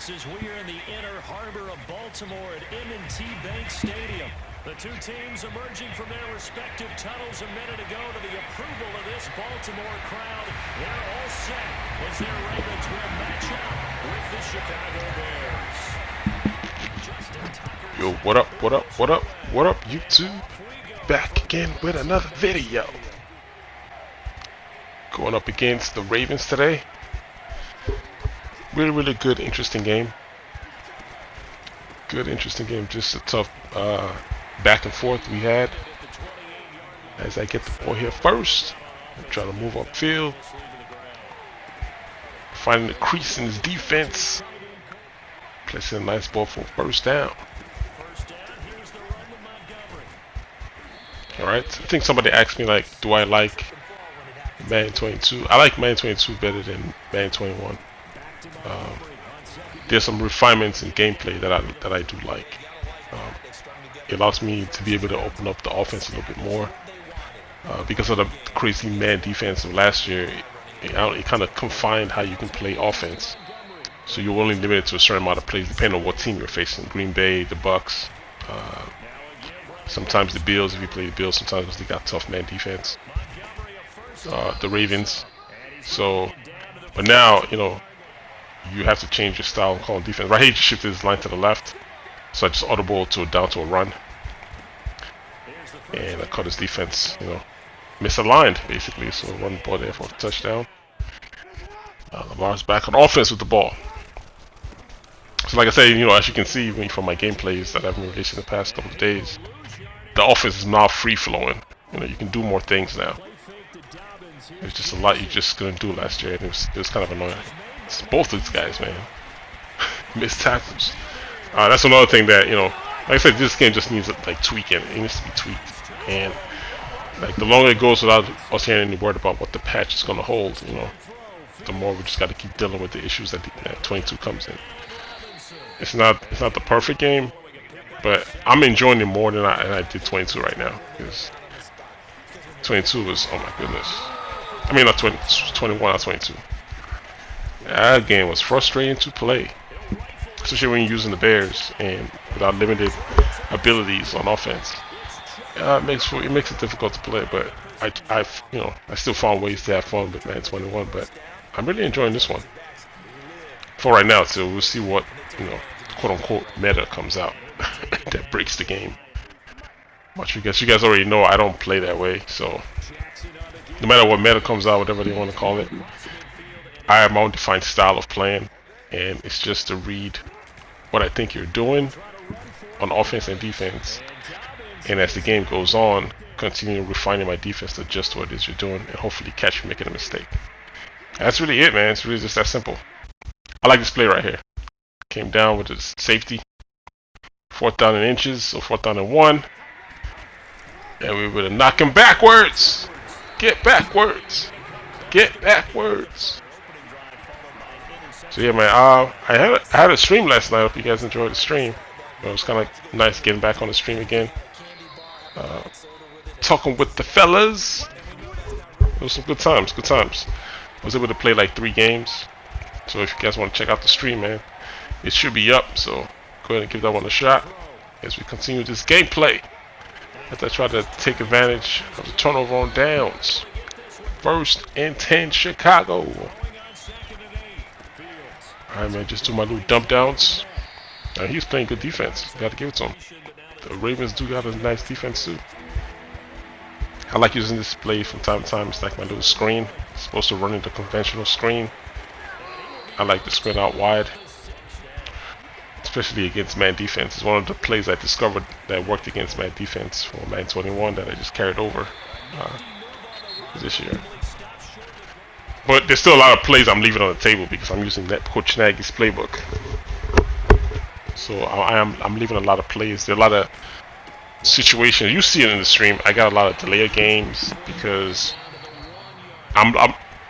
as we are in the inner harbor of Baltimore at M&T Bank Stadium. The two teams emerging from their respective tunnels a minute ago to the approval of this Baltimore crowd. They're all set as their Ravens will match up with the Chicago Bears. Yo, what up, what up, what up, what up, YouTube? Back again with another video. Going up against the Ravens today. Really good, interesting game. Good, interesting game. Just a tough back and forth we had. As I get the ball here first, I'm trying to move upfield. Finding the crease in his defense. Placing a nice ball for first down. Alright, I think somebody asked me, like, do I like Madden 22? I like Madden 22 better than Madden 21. There's some refinements in gameplay that I do like. It allows me to be able to open up the offense a little bit more. Because of the crazy man defense of last year, it kind of confined how you can play offense. So you're only limited to a certain amount of plays depending on what team you're facing. Green Bay, the Bucks, sometimes the Bills. If you play the Bills, sometimes they got tough man defense. The Ravens. So, but now, you know, you have to change your style and call defense. Right here, he just shifted his line to the left. So I just audible to down to a run. And I cut his defense, you know, misaligned, basically. So one ball there for a touchdown. Lamar's back on offense with the ball. So like I said, you know, as you can see from my gameplays that I've been releasing the past couple of days, the offense is now free-flowing. You know, you can do more things now. There's just a lot you just couldn't do last year, and it was kind of annoying. It's both of these guys, man. Missed tackles. That's another thing that, you know, like I said, this game just needs like tweaking. It needs to be tweaked, and like the longer it goes without us hearing any word about what the patch is going to hold, you know, the more we just got to keep dealing with the issues that 22 comes in. It's not the perfect game, but I'm enjoying it more than I did 22 right now, because 22 was, oh my goodness. I mean, not 20, 21, not 22. That game was frustrating to play, especially when you're using the Bears and without limited abilities on offense. It makes it difficult to play, but I still found ways to have fun with Madden 21. But I'm really enjoying this one for right now. So we'll see what, you know, quote unquote meta comes out that breaks the game. But you guys already know I don't play that way. So no matter what meta comes out, whatever they want to call it, I have my own defined style of playing, and it's just to read what I think you're doing on offense and defense, and as the game goes on, continue refining my defense to adjust to what it is you're doing, and hopefully catch you making a mistake. That's really it, man. It's really just that simple. I like this play right here. Came down with his safety, 4th down and inches, so 4th down and 1, and we were to knock him backwards. Get backwards. Get backwards. So yeah, man, I had a stream last night. I hope you guys enjoyed the stream. It was kind of nice getting back on the stream again. Talking with the fellas. It was some good times, I was able to play like 3 games. So if you guys want to check out the stream, man, it should be up. So go ahead and give that one a shot as we continue this gameplay. As I try to take advantage of the turnover on downs. 1st and 10 Chicago. Alright, man, just do my little dump downs. He's playing good defense. Gotta give it to him. The Ravens do got a nice defense too. I like using this play from time to time. It's like my little screen. It's supposed to run into conventional screen. I like to spread out wide, especially against man defense. It's one of the plays I discovered that worked against man defense for Madden 21 that I just carried over this year. But there's still a lot of plays I'm leaving on the table because I'm using that Coach Nagy's playbook. So I'm leaving a lot of plays. There are a lot of situations. You see it in the stream. I got a lot of delay games because I'm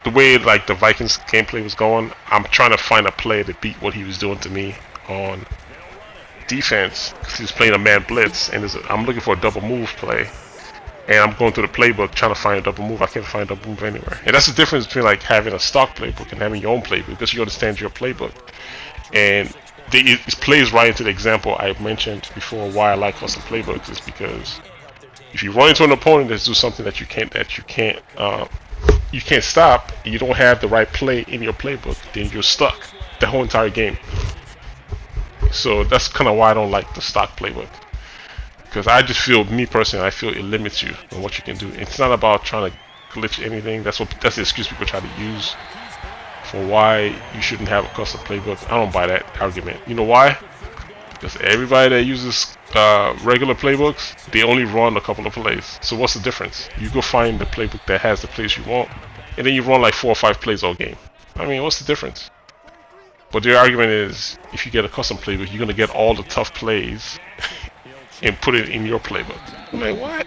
the way like the Vikings gameplay was going. I'm trying to find a play to beat what he was doing to me on defense because he was playing a man blitz, and I'm looking for a double move play. And I'm going through the playbook trying to find a double move. I can't find a double move anywhere. And that's the difference between like having a stock playbook and having your own playbook, because you understand your playbook. And it plays right into the example I mentioned before. Why I like custom playbooks is because if you run into an opponent that's do something that you can't stop, and you don't have the right play in your playbook, then you're stuck the whole entire game. So that's kind of why I don't like the stock playbook, because I just feel, me personally, I feel it limits you on what you can do. It's not about trying to glitch anything. That's the excuse people try to use for why you shouldn't have a custom playbook. I don't buy that argument. You know why? Because everybody that uses regular playbooks, they only run a couple of plays. So what's the difference? You go find the playbook that has the plays you want, and then you run like 4 or 5 plays all game. I mean, what's the difference? But their argument is, if you get a custom playbook, you're gonna get all the tough plays and put it in your playbook. I'm like, what?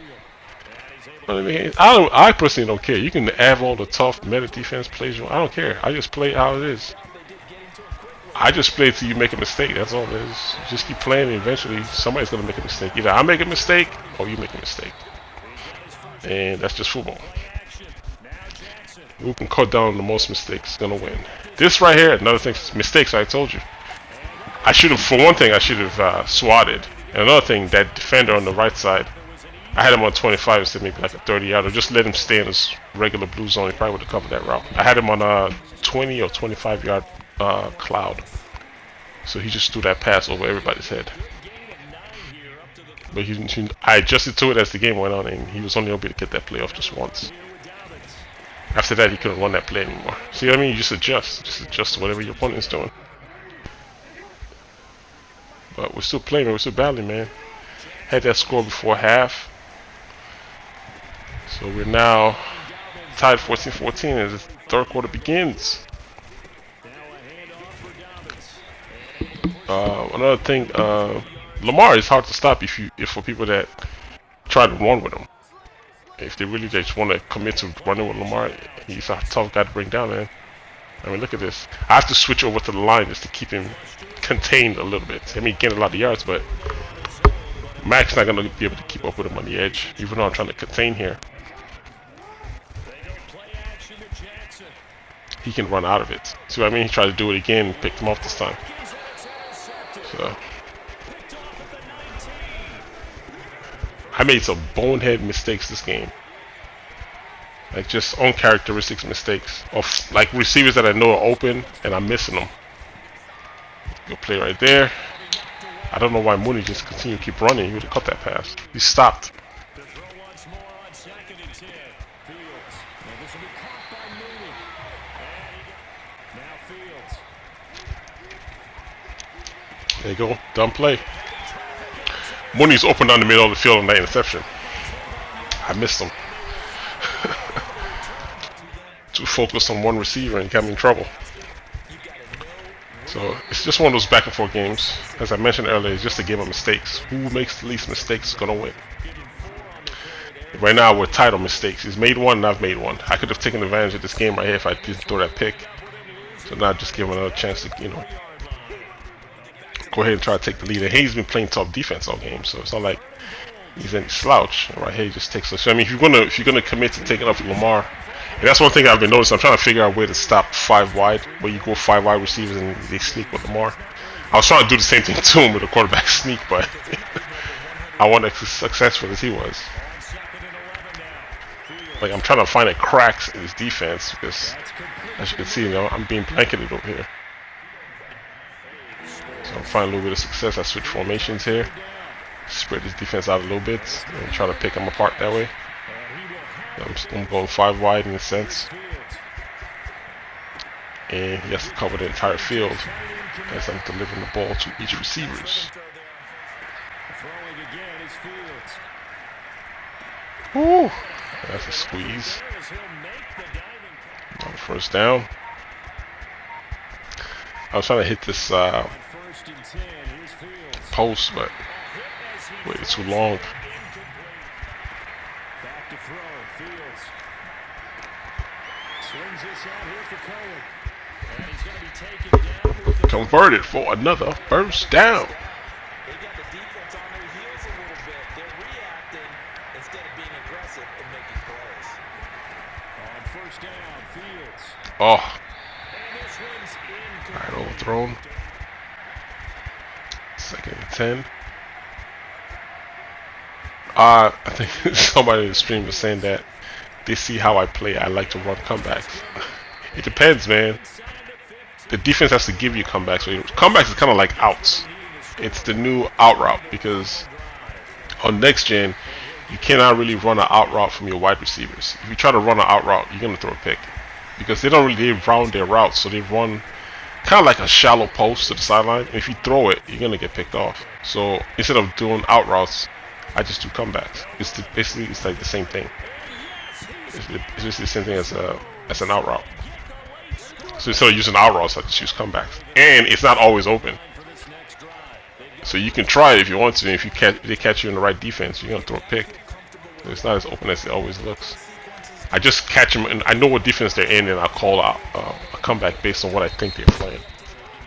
I personally don't care. You can have all the tough meta defense plays you want. I don't care. I just play how it is. I just play till you make a mistake. That's all it is. You just keep playing, and eventually somebody's gonna make a mistake. Either I make a mistake or you make a mistake, and that's just football. Who can cut down the most mistakes is gonna win. This right here, another thing, mistakes. I told you. I should have, for one thing, I should have swatted. And another thing, that defender on the right side, I had him on 25 instead of maybe like a 30 yard, or just let him stay in his regular blue zone. He probably would have covered that route. I had him on a 20 or 25 yard cloud, so he just threw that pass over everybody's head. But I adjusted to it as the game went on, and he was only able to get that play off just once. After that, he couldn't run that play anymore. See what I mean? You just adjust to whatever your opponent's doing. But we're still playing, we're still battling, man. Had that score before half. So we're now tied 14-14 as the third quarter begins. Another thing, Lamar is hard to stop if for people that try to run with him. If they really just want to commit to running with Lamar, he's a tough guy to bring down, man. I mean, look at this. I have to switch over to the line just to keep him contained a little bit. I mean, getting a lot of yards, but Mac's not going to be able to keep up with him on the edge, even though I'm trying to contain here. He can run out of it. See what I mean? He tried to do it again and picked him off this time. So I made some bonehead mistakes this game. Like just uncharacteristic mistakes of like receivers that I know are open and I'm missing them. Good play right there. I don't know why Mooney just continued to keep running. He would have cut that pass. He stopped. There you go. Dumb play. Mooney's open down the middle of the field on that interception. I missed him. Too focused on one receiver and got me in trouble. So it's just one of those back and forth games. As I mentioned earlier, it's just a game of mistakes. Who makes the least mistakes is gonna win. Right now we're tied on mistakes. He's made one and I've made one. I could have taken advantage of this game right here if I didn't throw that pick. So now just give him another chance to, you know, go ahead and try to take the lead. And he's been playing tough defense all game, so it's not like he's any slouch. Right here, he just takes us. So, I mean, if you're gonna commit to taking up Lamar, and that's one thing I've been noticing. I'm trying to figure out a way to stop 5 wide, where you go 5 wide receivers and they sneak with Lamar. I was trying to do the same thing to him with a quarterback sneak, but I wasn't as successful as he was. Like I'm trying to find cracks in his defense because, as you can see, you know, I'm being blanketed over here. So I'm finding a little bit of success. I switch formations here, spread his defense out a little bit, and try to pick him apart that way. I'm going 5 wide in a sense, and he has to cover the entire field as I'm delivering the ball to each receivers. Woo! That's a squeeze. On first down. I was trying to hit this post, but waited too long. Converted for another first down. Oh. Alright, overthrown. Second and 10. I think somebody in the stream was saying that they see how I play. I like to run comebacks. It depends, man. The defense has to give you comebacks. So comebacks is kind of like outs. It's the new out route because on next gen, you cannot really run an out route from your wide receivers. If you try to run an out route, you're gonna throw a pick because they don't really round their routes. So they run kind of like a shallow post to the sideline. And if you throw it, you're gonna get picked off. So instead of doing out routes, I just do comebacks. Basically it's like the same thing. It's just the same thing as an out route. So instead of using out routes, I just use comebacks. And it's not always open. So you can try it if you want to. And if they catch you in the right defense, you're gonna throw a pick. So it's not as open as it always looks. I just catch them, and I know what defense they're in, and I'll call out a comeback based on what I think they're playing.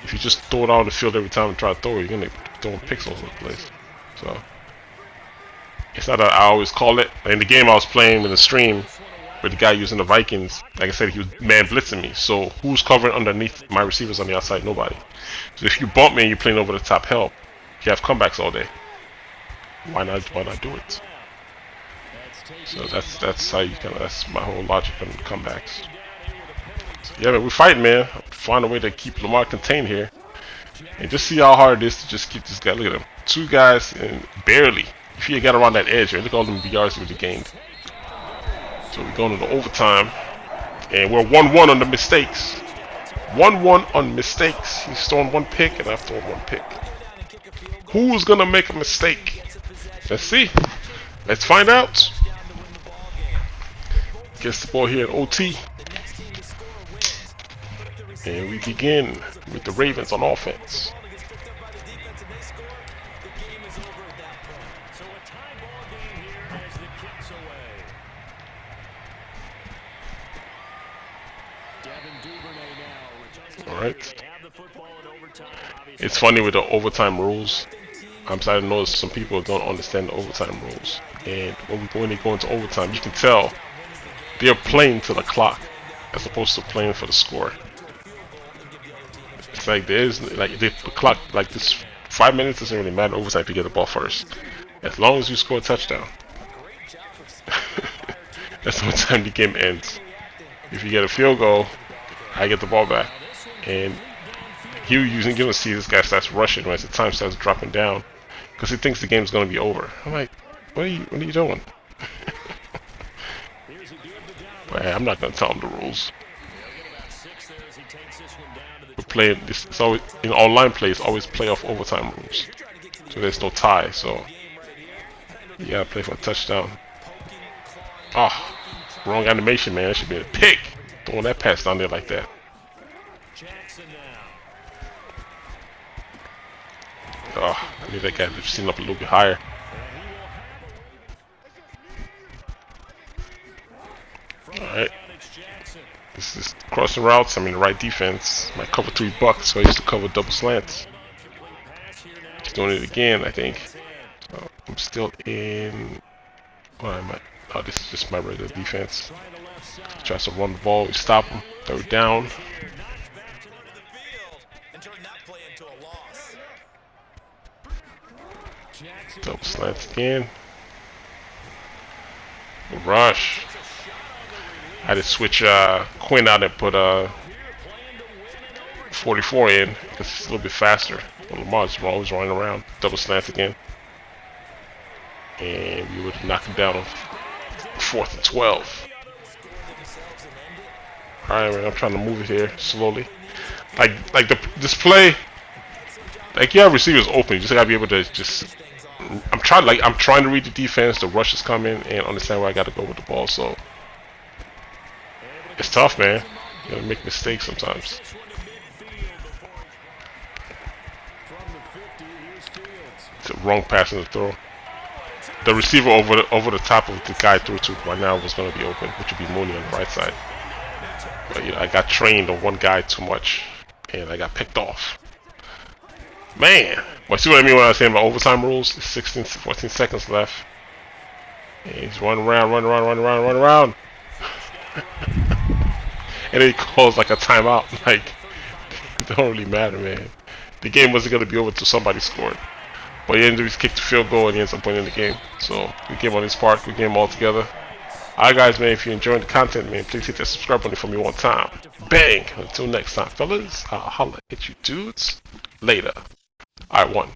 If you just throw it out on the field every time and try to throw it, you're gonna throw picks all over the place. So it's not that I always call it. In the game I was playing in the stream, with the guy using the Vikings, like I said, he was man blitzing me. So who's covering underneath my receivers on the outside? Nobody. So if you bump me and you're playing over the top help, you have comebacks all day. Why not do it? So that's how you that's my whole logic on comebacks. So yeah, man, we're fighting, man. Find a way to keep Lamar contained here, and just see how hard it is to just keep this guy. Look at him, 2 guys and barely. If he got around that edge, right? Look at all them yards he would have gained. So we're going into overtime, and we're 1-1 on the mistakes. 1-1 on mistakes. He's thrown 1 pick, and I've thrown 1 pick. Who's gonna make a mistake? Let's see. Let's find out. Gets the ball here at OT. And we begin with the Ravens on offense. Alright. It's funny with the overtime rules. I'm starting to notice some people don't understand the overtime rules. And when they go into overtime, you can tell they're playing to the clock as opposed to playing for the score. It's like the clock, like this 5 minutes doesn't really matter overtime if you get the ball first. As long as you score a touchdown. That's the time the game ends. If you get a field goal, I get the ball back. And you're gonna see this guy starts rushing as the time starts dropping down because he thinks the game's gonna be over. I'm like, what are you doing? But hey, I'm not gonna tell him the rules. We're playing this. It's always in online play. It's always playoff overtime rules, so there's no tie. So you gotta play for a touchdown. Oh, wrong animation, man. That should be a pick. Throwing that pass down there like that. Oh, I need that guy to seen up a little bit higher. Alright. This is crossing routes. I'm in the right defense. Might cover 3 bucks, so I used to cover double slants. He's doing it again, I think. So I'm still in. Where am I? Oh, this is just my regular defense. He tries to run the ball. We stop him. 3rd down. Double slants again. Rush. I had to switch Quinn out and put 44 in because it's a little bit faster. Well, Lamar's always running around. Double slants again. And we would knock him down on 4th and 12. Alright, man, I'm trying to move it here slowly. Like this play, like you have receivers open, you just gotta be able to just. I'm trying to read the defense. The rush is coming and understand where I gotta go with the ball. So it's tough, man. You gotta make mistakes sometimes. It's a wrong pass in the throw. The receiver over the top of the guy threw to right now was gonna be open, which would be Mooney on the right side. But I got trained on one guy too much, and I got picked off. Man, but see what I mean when I was saying about overtime rules? 14 seconds left. And he's running around. And then he calls like a timeout. Like, it don't really matter, man. The game wasn't going to be over until somebody scored. But he ended up kicked the field goal and he ends up winning the game. So good game on his part, good game altogether. Alright guys, man, if you enjoyed the content, man, please hit that subscribe button for me one time. Bang! Until next time, fellas, I'll holla at you dudes later. Alright, one.